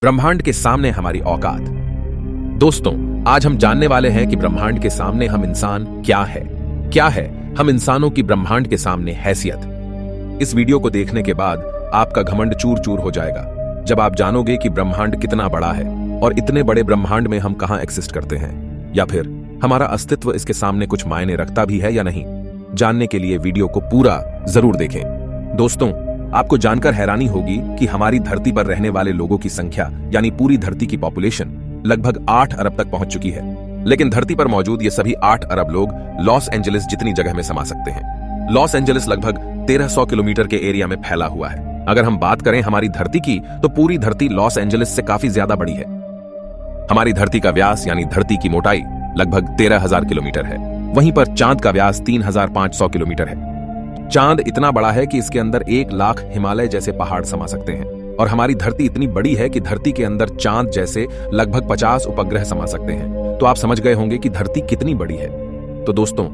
ब्रह्मांड के सामने हमारी औकात। दोस्तों, आज हम जानने वाले हैं कि ब्रह्मांड के सामने हम इंसान क्या है हम इंसानों की ब्रह्मांड के सामने हैसियत। इस वीडियो को देखने के बाद आपका घमंड चूर चूर हो जाएगा जब आप जानोगे कि ब्रह्मांड कितना बड़ा है और इतने बड़े ब्रह्मांड में हम कहां एग्जिस्ट करते हैं, या फिर हमारा अस्तित्व इसके सामने कुछ मायने रखता भी है या नहीं। जानने के लिए वीडियो को पूरा जरूर देखें। दोस्तों, आपको जानकर हैरानी होगी कि हमारी धरती पर रहने वाले लोगों की संख्या यानी पूरी धरती की पॉपुलेशन लगभग 8 अरब तक पहुंच चुकी है। लेकिन धरती पर मौजूद ये सभी 8 अरब लोग लॉस एंजलिस जितनी जगह में समा सकते हैं। लॉस एंजलिस लगभग 1300 किलोमीटर के एरिया में फैला हुआ है। अगर हम बात करें हमारी धरती की, तो पूरी धरती लॉस एंजलिस से काफी ज्यादा बड़ी है। हमारी धरती का व्यास यानी धरती की मोटाई लगभग 13,000 किलोमीटर है। वहीं पर चांद का व्यास 3,500 किलोमीटर है। चांद इतना बड़ा है कि इसके अंदर 1 लाख हिमालय जैसे पहाड़ समा सकते हैं। और हमारी धरती इतनी बड़ी है कि धरती के अंदर चांद जैसे लगभग 50 उपग्रह समा सकते हैं। तो आप समझ गए होंगे कि धरती कितनी बड़ी है। तो दोस्तों,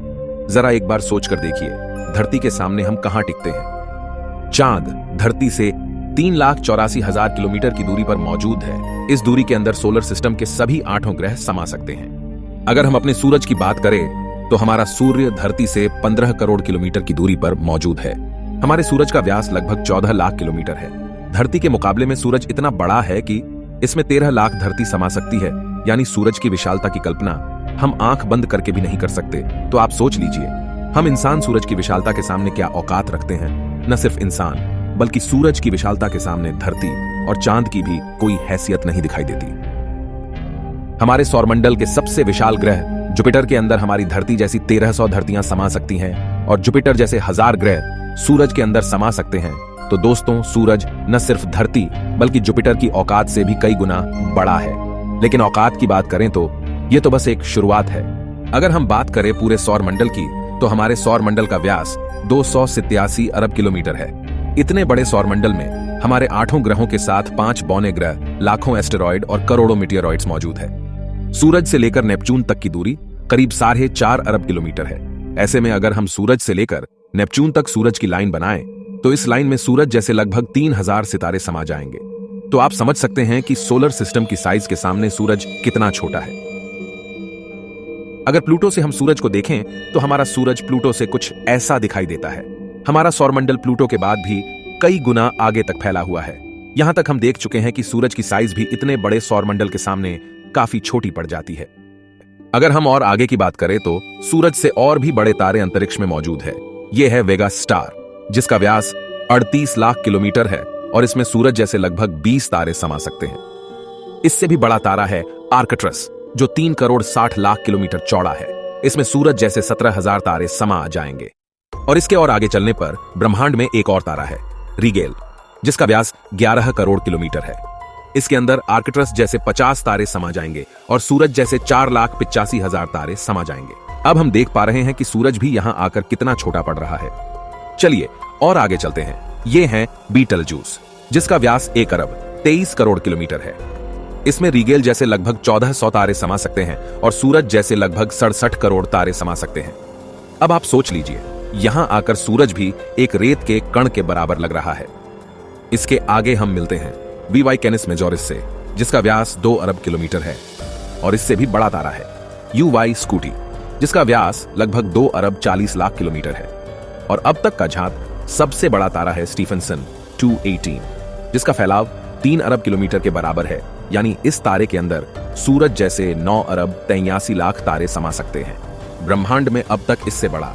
जरा एक बार सोच कर देखिए, धरती के सामने हम कहां टिकते हैं। चांद धरती से 3,84,000 किलोमीटर की दूरी पर मौजूद है। इस दूरी के अंदर सोलर सिस्टम के सभी 8 ग्रह समा सकते हैं। अगर हम अपने सूरज की बात करें तो हमारा सूर्य धरती से 15 करोड़ किलोमीटर की दूरी पर मौजूद है। हमारे सूरज का व्यास लगभग 14 लाख किलोमीटर है। धरती के मुकाबले में सूरज इतना बड़ा है कि इसमें 13 लाख धरती समा सकती है। यानी सूरज की विशालता की कल्पना हम आंख बंद करके भी नहीं कर सकते। तो आप सोच लीजिए, हम इंसान सूरज की विशालता के सामने क्या औकात रखते हैं। न सिर्फ इंसान बल्कि सूरज की विशालता के सामने धरती और चांद की भी कोई हैसियत नहीं दिखाई देती। हमारे सौरमंडल के सबसे विशाल ग्रह जुपिटर के अंदर हमारी धरती जैसी 1300 धरतियां समा सकती हैं और जुपिटर जैसे 1000 ग्रह सूरज के अंदर समा सकते हैं। तो दोस्तों, सूरज न सिर्फ धरती बल्कि जुपिटर की औकात से भी कई गुना बड़ा है। लेकिन औकात की बात करें तो यह तो बस एक शुरुआत है। अगर हम बात करें पूरे सौरमंडल की, तो हमारे सौरमंडल का व्यास 287 अरब किलोमीटर है। इतने बड़े सौरमंडल में हमारे 8 ग्रहों के साथ 5 बौने ग्रह, लाखों एस्टेरॉयड और करोड़ों मीटियोरॉइड्स मौजूद है। सूरज से लेकर नेपच्यून तक की दूरी करीब 4.5 अरब किलोमीटर है। ऐसे में अगर हम सूरज से लेकर नेपच्यून तक सूरज की लाइन बनाएं, तो इस लाइन में सूरज जैसे लगभग 3000 सितारे समा जाएंगे। तो आप समझ सकते हैं कि सोलर सिस्टम की साइज के सामने सूरज कितना छोटा है। अगर प्लूटो से हम सूरज को देखें, तो हमारा सूरज प्लूटो से कुछ ऐसा दिखाई देता है। हमारा सौरमंडल प्लूटो के बाद भी कई गुना आगे तक फैला हुआ है। यहां तक हम देख चुके हैं कि सूरज की साइज भी इतने बड़े सौरमंडल के सामने काफी छोटी पड़ जाती है। अगर हम और आगे की बात करें तो सूरज से और भी बड़े तारे अंतरिक्ष में मौजूद है। यह है वेगा स्टार, जिसका व्यास 38 लाख किलोमीटर है और इसमें सूरज जैसे लगभग 20 तारे समा सकते हैं। इससे भी बड़ा तारा है आर्कट्रस, जो 3 करोड़ 60 लाख किलोमीटर चौड़ा है। इसमें सूरज जैसे 17,000 तारे समा जाएंगे। और इसके और आगे चलने पर ब्रह्मांड में एक और तारा है, रिगेल, जिसका व्यास 11 करोड़ किलोमीटर है। इसके अंदर आर्कट्रस जैसे 50 तारे समा जाएंगे और सूरज जैसे 4,85,000 तारे समा जाएंगे। अब हम देख पा रहे हैं कि सूरज भी यहां आकर कितना छोटा पड़ रहा है। चलिए और आगे चलते हैं। यह है बीटलजूस, जिसका व्यास 1 अरब 23 करोड़ किलोमीटर है। इसमें रिगेल जैसे लगभग 1400 तारे समा सकते हैं और सूरज जैसे लगभग 67 करोड़ तारे समा सकते हैं। अब आप सोच लीजिए, यहां आकर सूरज भी एक रेत के कण के बराबर लग रहा है। इसके आगे हम मिलते हैं वीवाई कैनिस मेजोरिस से, जिसका व्यास 2 अरब किलोमीटर है। और इससे भी बड़ा तारा है यूवाई स्कूटी, जिसका व्यास लगभग 2 अरब 40 लाख किलोमीटर है। और अब तक का झांक सबसे बड़ा तारा है स्टीफनसन 218, जिसका फैलाव 3 अरब किलोमीटर के बराबर है। यानी इस तारे के अंदर सूरज जैसे 9 अरब 83 लाख तारे समा सकते हैं। ब्रह्मांड में अब तक इससे बड़ा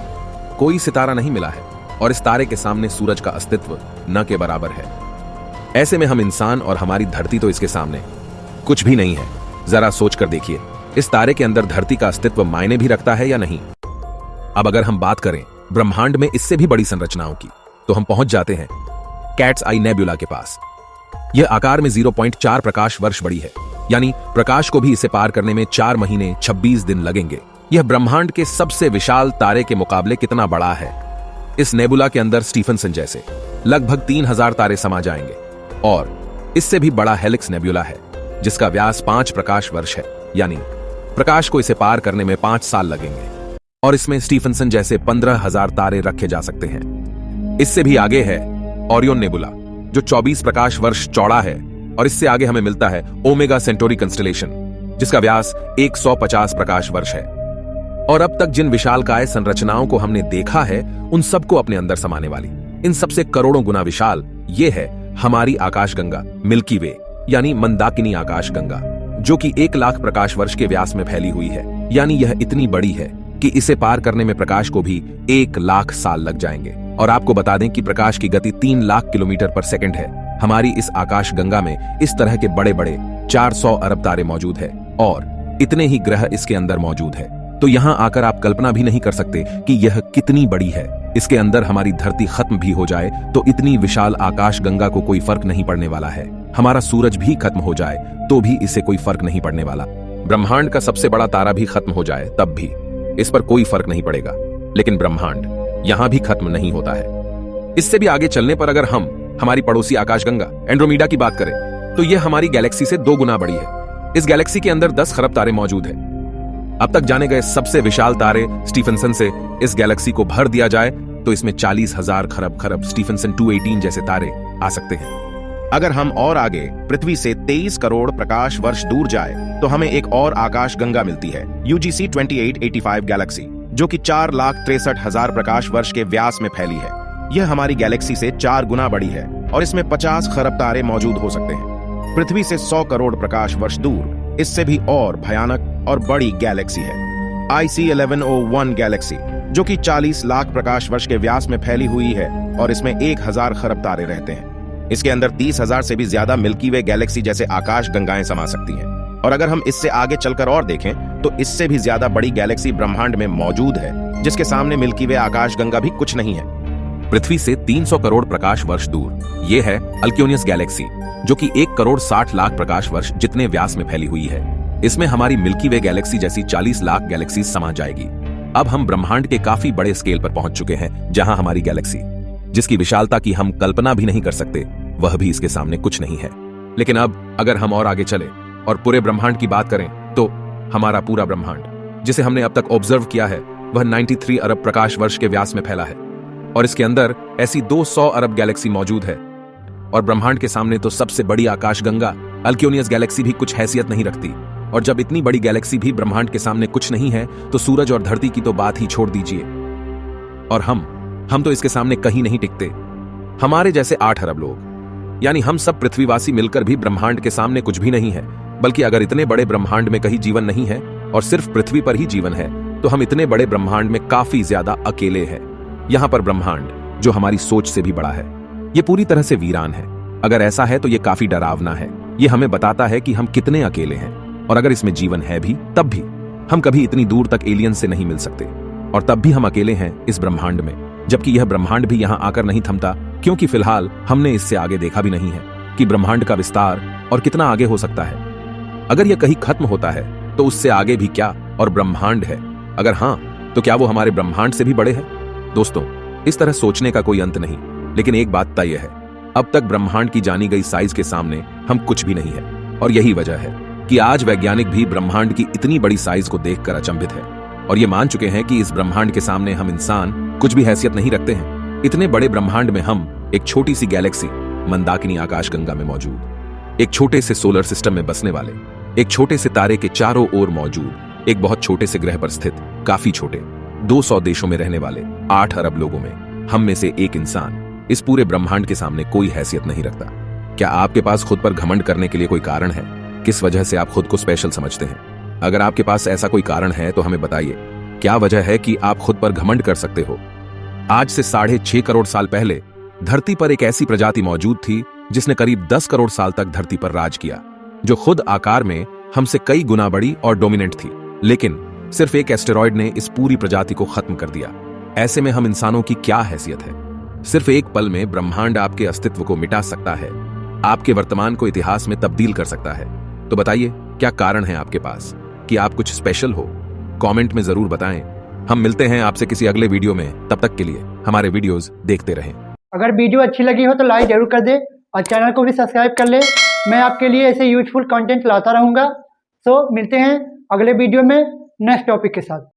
कोई सितारा नहीं मिला है और इस तारे के सामने सूरज का अस्तित्व न के बराबर है। ऐसे में हम इंसान और हमारी धरती तो इसके सामने कुछ भी नहीं है। जरा सोच कर देखिए, इस तारे के अंदर धरती का अस्तित्व मायने भी रखता है या नहीं। अब अगर हम बात करें ब्रह्मांड में इससे भी बड़ी संरचनाओं की, तो हम पहुंच जाते हैं कैट्स आई नेबुला के पास। यह आकार में 0.4 प्रकाश वर्ष बड़ी है। यानी प्रकाश को भी इसे पार करने में 4 महीने 26 दिन लगेंगे। यह ब्रह्मांड के सबसे विशाल तारे के मुकाबले कितना बड़ा है। इस नेबुला के अंदर स्टीफनसन जैसे लगभग 3000 तारे समा जाएंगे। और इससे भी बड़ा हेलिक्स नेबुला है, जिसका व्यास 5 प्रकाश वर्ष है। यानी प्रकाश को इसे पार करने में 5 साल लगेंगे। और इसमें स्टीफनसन जैसे 15,000 तारे रखे जा सकते हैं। इससे भी आगे है ओरियन नेबुला, जो 24 प्रकाश वर्ष चौड़ा है और इससे आगे हमें मिलता है ओमेगा सेंटोरी कंस्टेलेशन, जिसका व्यास 150 प्रकाश वर्ष है। और अब तक जिन विशालकाय संरचनाओं को हमने देखा है उन सबको अपने अंदर समाने वाली, इन सबसे करोड़ों गुना विशाल ये है हमारी आकाशगंगा मिल्की वे, यानी मंदाकिनी आकाशगंगा, जो कि 1 लाख प्रकाश वर्ष के व्यास में फैली हुई है। यानी यह इतनी बड़ी है कि इसे पार करने में प्रकाश को भी 1 लाख साल लग जाएंगे। और आपको बता दें कि प्रकाश की गति 3 लाख किलोमीटर पर सेकंड है। हमारी इस आकाशगंगा में इस तरह के बड़े बड़े 400 अरब तारे मौजूद है और इतने ही ग्रह इसके अंदर मौजूद है। तो यहां आकर आप कल्पना भी नहीं कर सकते कि यह कितनी बड़ी है। इसके अंदर हमारी धरती खत्म भी हो जाए तो इतनी विशाल आकाशगंगा को कोई फर्क नहीं पड़ने वाला है। हमारा सूरज भी खत्म हो जाए तो भी इसे कोई फर्क नहीं पड़ने वाला। ब्रह्मांड का सबसे बड़ा तारा भी खत्म हो जाए तब भी इस पर कोई फर्क नहीं पड़ेगा। लेकिन ब्रह्मांड यहां भी खत्म नहीं होता है। इससे भी आगे चलने पर अगर हम हमारी पड़ोसी आकाशगंगा एंड्रोमेडा की बात करें तो यह हमारी गैलेक्सी से 2 गुना बड़ी है। इस गैलेक्सी के अंदर 10 खरब तारे मौजूद हैं। अब तक जाने गए सबसे विशाल तारे स्टीफनसन से इस गैलेक्सी को भर दिया जाए तो इसमें 40,000 खरब स्टीफनसन 218 जैसे तारे आ सकते हैं। अगर हम और आगे पृथ्वी से 23 करोड़ प्रकाश वर्ष दूर जाए तो हमें एक और आकाशगंगा मिलती है, UGC 2885 गैलेक्सी, जो कि 4,63,000 प्रकाश वर्ष के व्यास में फैली है। यह हमारी गैलेक्सी से 4 गुना बड़ी है और इसमें 50 खरब तारे मौजूद हो सकते हैं। पृथ्वी से 100 करोड़ प्रकाश वर्ष दूर इससे भी और भयानक और बड़ी गैलेक्सी है, IC 1101 गैलेक्सी, जो कि 40 लाख प्रकाश वर्ष के व्यास में फैली हुई है और इसमें 1000 खरब तारे रहते हैं। इसके अंदर 30,000 से भी ज्यादा मिल्की वे गैलेक्सी जैसे आकाश गंगाएं समा सकती हैं। और अगर हम इससे आगे चलकर और देखें तो इससे भी ज्यादा बड़ी गैलेक्सी ब्रह्मांड में मौजूद है, जिसके सामने मिल्की वे आकाश गंगा भी कुछ नहीं है। पृथ्वी से 300 करोड़ प्रकाश वर्ष दूर यह है अल्क्योनियस गैलेक्सी, जो कि 1 करोड़ 60 लाख प्रकाश वर्ष जितने व्यास में फैली हुई है। इसमें हमारी मिल्की वे गैलेक्सी जैसी 40 लाख गैलेक्सी समा जाएगी। अब हम ब्रह्मांड के काफी बड़े स्केल पर पहुंच चुके हैं, जहां हमारी गैलेक्सी, जिसकी विशालता की हम कल्पना भी नहीं कर सकते, वह भी इसके सामने कुछ नहीं है। लेकिन अब अगर हम और आगे चले और पूरे ब्रह्मांड की बात करें तो हमारा पूरा ब्रह्मांड, जिसे हमने अब तक ऑब्जर्व किया है, वह 93 अरब प्रकाश वर्ष के व्यास में फैला है और इसके अंदर ऐसी 200 अरब गैलेक्सी मौजूद है। और ब्रह्मांड के सामने तो सबसे बड़ी आकाशगंगा अल्क्योनियस गैलेक्सी भी कुछ हैसियत नहीं रखती। और जब इतनी बड़ी गैलेक्सी भी ब्रह्मांड के सामने कुछ नहीं है तो सूरज और धरती की तो बात ही छोड़ दीजिए। और हम तो इसके सामने कहीं नहीं टिकते। हमारे जैसे 8 अरब लोग, यानी हम सब पृथ्वीवासी मिलकर भी ब्रह्मांड के सामने कुछ भी नहीं है। बल्कि अगर इतने बड़े ब्रह्मांड में कहीं जीवन नहीं है और सिर्फ पृथ्वी पर ही जीवन है तो हम इतने बड़े ब्रह्मांड में काफी ज्यादा अकेले हैं। यहां पर ब्रह्मांड, जो हमारी सोच से भी बड़ा है, ये पूरी तरह से वीरान है। अगर ऐसा है तो ये काफी डरावना है। ये हमें बताता है कि हम कितने अकेले हैं। और अगर इसमें जीवन है भी तब भी हम कभी इतनी दूर तक एलियन से नहीं मिल सकते। और तब भी हम अकेले हैं इस ब्रह्मांड में, जबकि यह ब्रह्मांड भी यहां आकर नहीं थमता, क्योंकि फिलहाल हमने इससे आगे देखा भी नहीं है कि ब्रह्मांड का विस्तार और कितना आगे हो सकता है। अगर यह कहीं खत्म होता है तो उससे आगे भी क्या और ब्रह्मांड है? अगर हां, तो क्या वो हमारे ब्रह्मांड से भी बड़े हैं? दोस्तों, इस तरह सोचने का कोई अंत नहीं। लेकिन एक बात तय है, अब तक ब्रह्मांड की जानी गई साइज के सामने हम कुछ भी नहीं है। और यही वजह है कि आज वैज्ञानिक भी ब्रह्मांड की इतनी बड़ी साइज को देखकर अचंभित है और ये मान चुके हैं कि इस ब्रह्मांड के सामने हम इंसान कुछ भी हैसियत नहीं रखते हैं। इतने बड़े ब्रह्मांड में हम एक छोटी सी गैलेक्सी मंदाकिनी आकाशगंगा में मौजूद, एक छोटे से सोलर सिस्टम में बसने वाले, एक छोटे से तारे के चारों ओर मौजूद, एक बहुत छोटे से ग्रह पर स्थित, काफी छोटे 200 देशों में रहने वाले 8 अरब लोगों में हम में से एक इंसान इस पूरे ब्रह्मांड के सामने कोई हैसियत नहीं रखता। क्या आपके पास खुद पर घमंड करने के लिए कोई कारण है? किस वजह से आप खुद को स्पेशल समझते हैं? अगर आपके पास ऐसा कोई कारण है तो हमें बताइए। क्या वजह है कि आप खुद पर घमंड कर सकते हो? आज से 6.5 करोड़ साल पहले धरती पर एक ऐसी प्रजाति मौजूद थी जिसने करीब 10 करोड़ साल तक धरती पर राज किया, जो खुद आकार में हमसे कई गुना बड़ी और डोमिनेंट थी। लेकिन सिर्फ एक एस्टेरॉयड ने इस पूरी प्रजाति को खत्म कर दिया। ऐसे में हम इंसानों की क्या हैसियत है? सिर्फ एक पल में ब्रह्मांड आपके अस्तित्व को मिटा सकता है, आपके वर्तमान को इतिहास में तब्दील कर सकता है। तो बताइए, क्या कारण है आपके पास कि आप कुछ स्पेशल हो? कमेंट में जरूर बताएं। हम मिलते हैं आपसे किसी अगले वीडियो में। तब तक के लिए हमारे वीडियोस देखते रहें। अगर वीडियो अच्छी लगी हो तो लाइक जरूर कर दे और चैनल को भी सब्सक्राइब कर ले। मैं आपके लिए ऐसे यूजफुल कंटेंट लाता रहूंगा। सो मिलते हैं अगले वीडियो में नेक्स्ट टॉपिक के साथ।